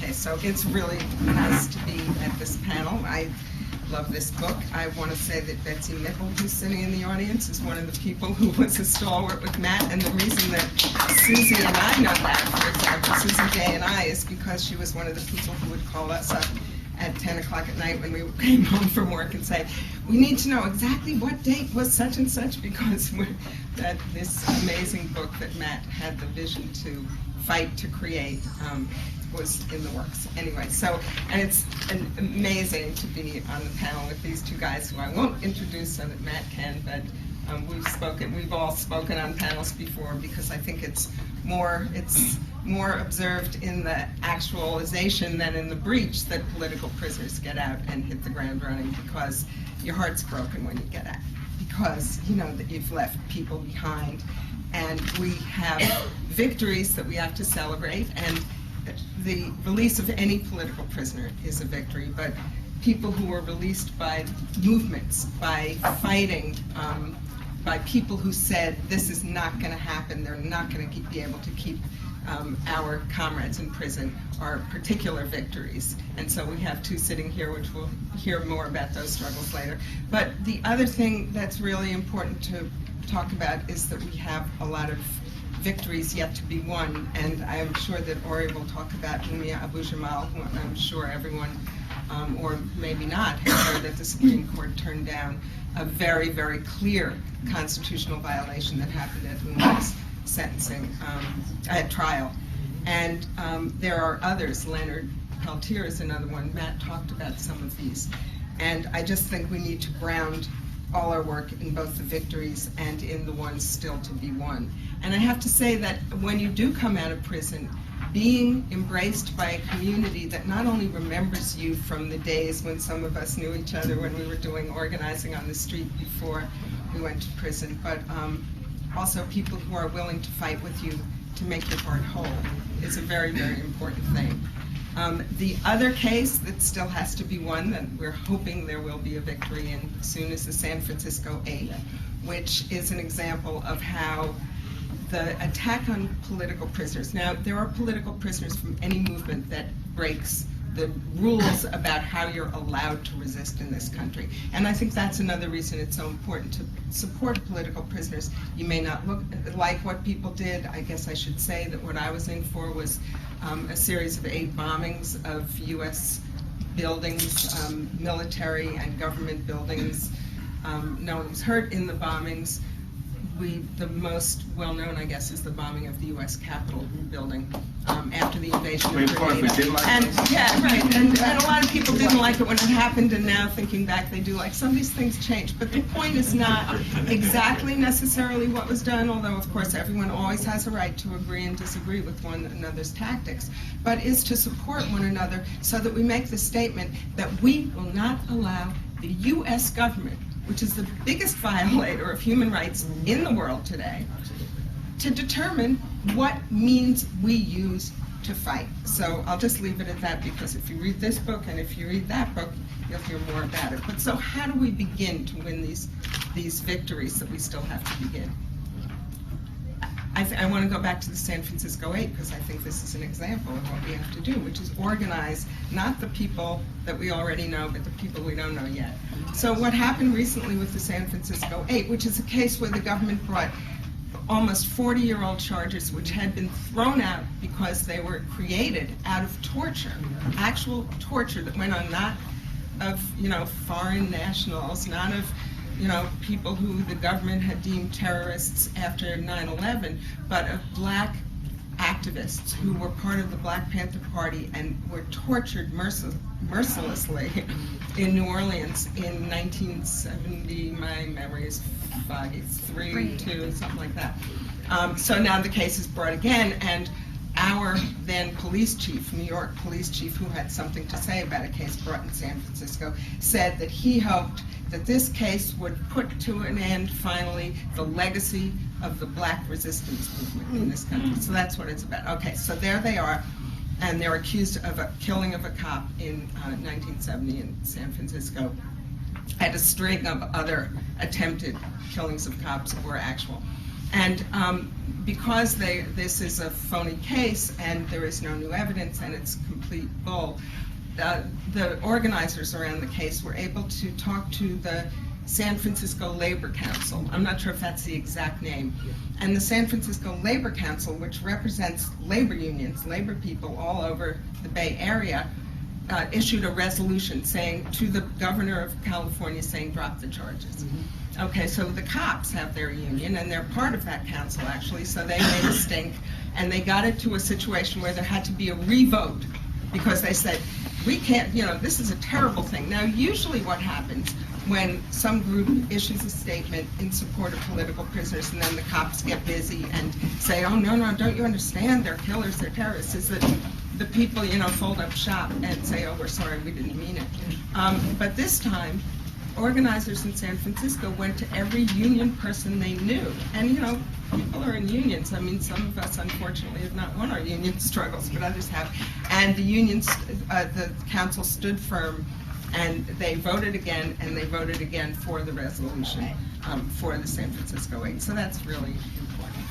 Okay, so it's really nice to be at this panel. I love this book. I want to say that Betsy Mickle, who's sitting in the audience, is one of the people who was a stalwart with Matt, and the reason that Susie and I know that, for example, Susie Day and I, is because she was one of the people who would call us up at 10 o'clock at night when we came home from work and say, we need to know exactly what date was such and such, because that this amazing book that Matt had the vision to fight to create was in the works. Anyway, so, and it's amazing to be on the panel with these two guys who I won't introduce so that Matt can, but we've all spoken on panels before, because I think it's more observed in the actualization than in the breach that political prisoners get out and hit the ground running, because your heart's broken when you get out, because you know that you've left people behind. And we have victories that we have to celebrate, and the release of any political prisoner is a victory, but people who are released by movements, by fighting, by people who said this is not going to happen, they're not going to be able to keep our comrades in prison, are particular victories. And so we have two sitting here, which we'll hear more about those struggles later. But the other thing that's really important to talk about is that we have a lot of victories yet to be won, and I'm sure that Ori will talk about Mumia Abu-Jamal, who I'm sure everyone, or maybe not, has heard that the Supreme Court turned down a very, very clear constitutional violation that happened at Mumia's sentencing, at trial. And there are others. Leonard Peltier is another one. Matt talked about some of these. And I just think we need to ground all our work in both the victories and in the ones still to be won. And I have to say that when you do come out of prison, being embraced by a community that not only remembers you from the days when some of us knew each other when we were doing organizing on the street before we went to prison, but also people who are willing to fight with you to make your heart whole is a very, very important thing. The other case that still has to be won, that we're hoping there will be a victory in soon, is the San Francisco 8, which is an example of how the attack on political prisoners. Now, there are political prisoners from any movement that breaks the rules about how you're allowed to resist in this country. And I think that's another reason it's so important to support political prisoners. You may not look like what people did. I guess I should say that what I was in for was a series of 8 bombings of U.S. buildings, military and government buildings. No one was hurt in the bombings. The most well-known, I guess, is the bombing of the U.S. Capitol building after the invasion of Grenada. And a lot of people didn't like it when it happened, and now thinking back, they do like some of these things change. But the point is not exactly necessarily what was done, although of course everyone always has a right to agree and disagree with one another's tactics, but is to support one another so that we make the statement that we will not allow the U.S. government, which is the biggest violator of human rights in the world today, to determine what means we use to fight. So I'll just leave it at that, because if you read this book and if you read that book, you'll hear more about it. But so how do we begin to win these victories that we still have to begin? I want to go back to the San Francisco 8, because I think this is an example of what we have to do, which is organize not the people that we already know, but the people we don't know yet. So what happened recently with the San Francisco 8, which is a case where the government brought almost 40-year-old charges which had been thrown out because they were created out of torture, actual torture that went on, not of, foreign nationals, not of people who the government had deemed terrorists after 9/11, but of black activists who were part of the Black Panther Party and were tortured mercilessly in New Orleans in 1970, my memory is foggy, 3, 2, something like that. So now the case is brought again, and our then police chief, New York police chief, who had something to say about a case brought in San Francisco, said that he hoped that this case would put to an end, finally, the legacy of the black resistance movement in this country. So that's what it's about. Okay, so there they are, and they're accused of a killing of a cop in 1970 in San Francisco, and a string of other attempted killings of cops were actual. And because this is a phony case and there is no new evidence and it's complete bull, the organizers around the case were able to talk to the San Francisco Labor Council. I'm not sure if that's the exact name. And the San Francisco Labor Council, which represents labor unions, labor people all over the Bay Area, issued a resolution saying to the governor of California saying drop the charges. Okay, so the cops have their union and they're part of that council actually, so they made a stink and they got it to a situation where there had to be a revote because they said, we can't, this is a terrible thing. Now usually what happens when some group issues a statement in support of political prisoners and then the cops get busy and say, oh no, don't you understand, they're killers, they're terrorists, is that the people, fold up shop and say, oh, we're sorry, we didn't mean it. But this time, organizers in San Francisco went to every union person they knew. And, people are in unions. I mean, some of us, unfortunately, have not won our union struggles, but others have. And the unions, the council stood firm, and they voted again, and they voted again for the resolution for the San Francisco 8. So that's really important.